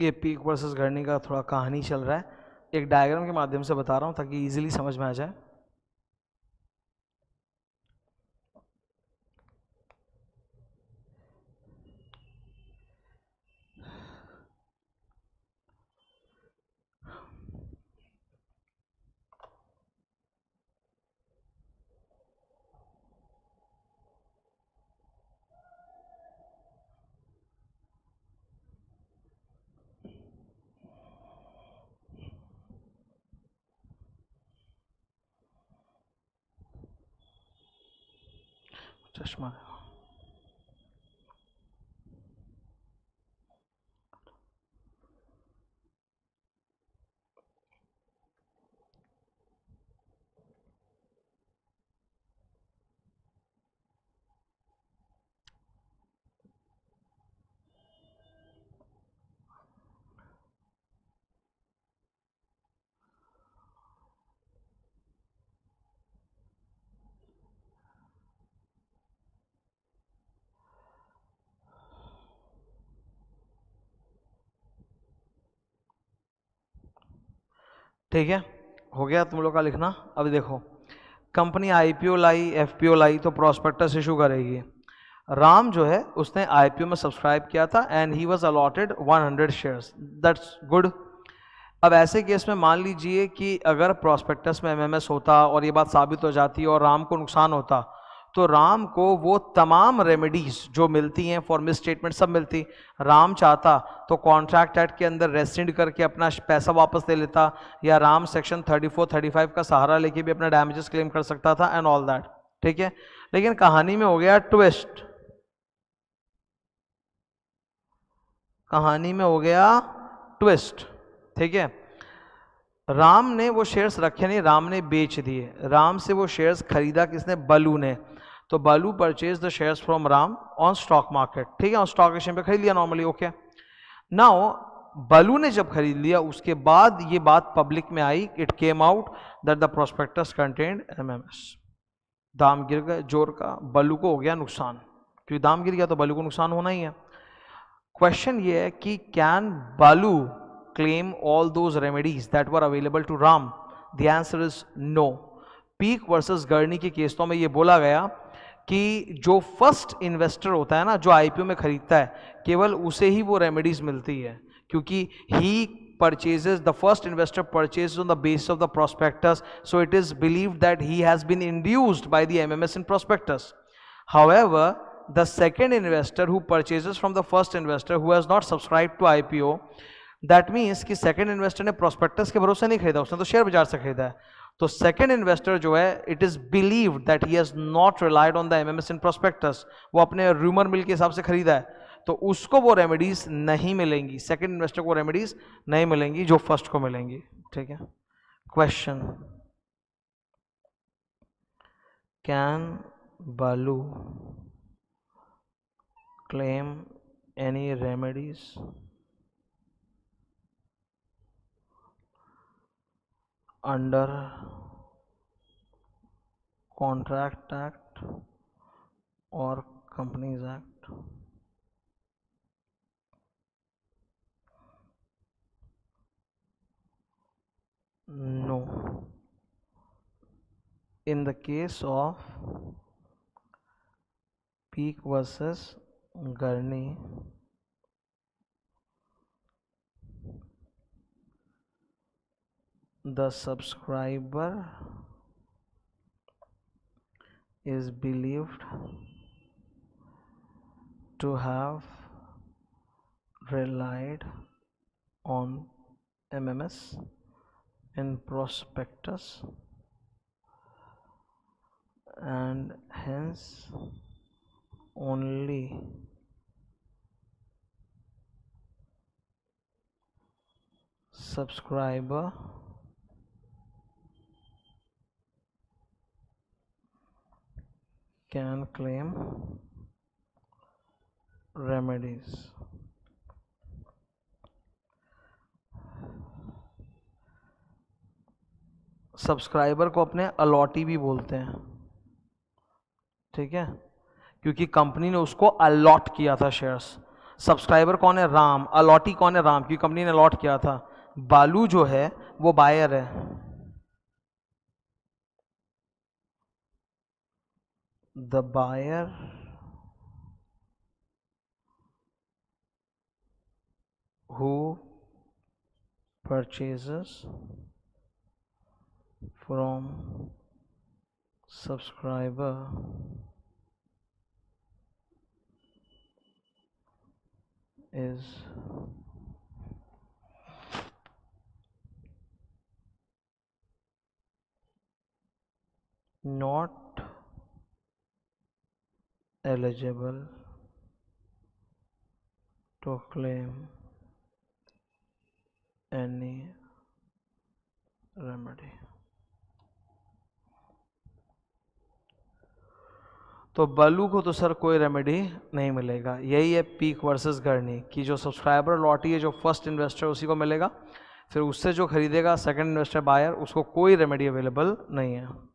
ये peak versus घर्नी का थोड़ा कहानी चल रहा है, एक डायग्राम के माध्यम से बता रहा हूँ ताकि इजीली समझ में आ जाए। चश्मा ठीक है, हो गया तुम लोग का लिखना। अब देखो, कंपनी आईपीओ लाई, एफपीओ लाई, तो प्रोस्पेक्टस इशू करेगी। राम जो है उसने आईपीओ में सब्सक्राइब किया था and he was allotted 100 shares, that's good. अब ऐसे केस में मान लीजिए कि अगर प्रोस्पेक्टस में एमएमएस होता और ये बात साबित हो जाती और राम को नुकसान होता, तो राम को वो तमाम रेमेडीज जो मिलती हैं फॉर मिस स्टेटमेंट सब मिलती। राम चाहता तो कॉन्ट्रैक्ट एक्ट के अंदर रेस्टिंड करके अपना पैसा वापस ले लेता, या राम सेक्शन 34 35 का सहारा लेके भी अपना डैमेजेस क्लेम कर सकता था एंड ऑल दैट, ठीक है। लेकिन कहानी में हो गया ट्विस्ट, कहानी में हो गया ट्विस्ट, ठीक है। राम ने वो शेयर्स रखे नहीं, राम ने बेच दिए। राम से वो शेयर्स खरीदा किसने? बलू ने। तो Balu purchase the shares from Ram on stock market, ठीक है, ऑन स्टॉक एक्सचेंज पे खरीद लिया नॉर्मली, ओके। नाउ बलू ने जब खरीद लिया उसके बाद ये बात पब्लिक में आई, it came out that the prospectus contained MMS. दाम गिर गए जोर का, बलू को हो गया नुकसान, क्योंकि दाम गिर गया तो बलू को नुकसान होना ही है। क्वेश्चन ये है कि कैन बालू claim all those remedies that were available to Ram? The answer is no. Peak versus गर्नी के केसों में ये बोला गया कि जो फर्स्ट इन्वेस्टर होता है ना, जो आईपीओ में खरीदता है, केवल उसे ही वो रेमेडीज मिलती है, क्योंकि ही purchases, the first investor purchases on the basis of the prospectus, so it is believed that he has been induced by the MMS in prospectus. However, the second investor who purchases from the first investor who has not subscribed to IPO, that means कि second investor ने prospectus के भरोसे नहीं खरीदा, उसने तो share बाजार से खरीदा है। तो सेकेंड इन्वेस्टर जो है, it is believed that he has not relied on the MMS in prospectus, वो अपने रूमर मिल के हिसाब से खरीदा है, तो उसको वो रेमेडीज नहीं मिलेंगी, सेकेंड इन्वेस्टर को रेमेडीज नहीं मिलेंगी जो फर्स्ट को मिलेंगी, ठीक है। क्वेश्चन, कैन बालू claim any remedies under Contract Act or Companies Act? No. In the case of Peak versus Gurney, the subscriber is believed to have relied on MMS in prospectus and hence only subscriber can claim remedies. Subscriber को अपने allottee भी बोलते हैं, ठीक है, क्योंकि company ने उसको अलॉट किया था शेयर्स। सब्सक्राइबर कौन है? राम। अलॉटी कौन है? राम, क्योंकि कंपनी ने अलॉट किया था। बालू जो है वो बायर है। The buyer who purchases from subscriber is not eligible to claim any remedy। तो बलू को तो सर कोई रेमेडी नहीं मिलेगा। यही है पीक वर्सेस गरनी कि जो सब्सक्राइबर लॉटी है, जो फर्स्ट इन्वेस्टर उसी को मिलेगा, फिर उससे जो खरीदेगा सेकंड इन्वेस्टर बायर, उसको कोई रेमेडी अवेलेबल नहीं है।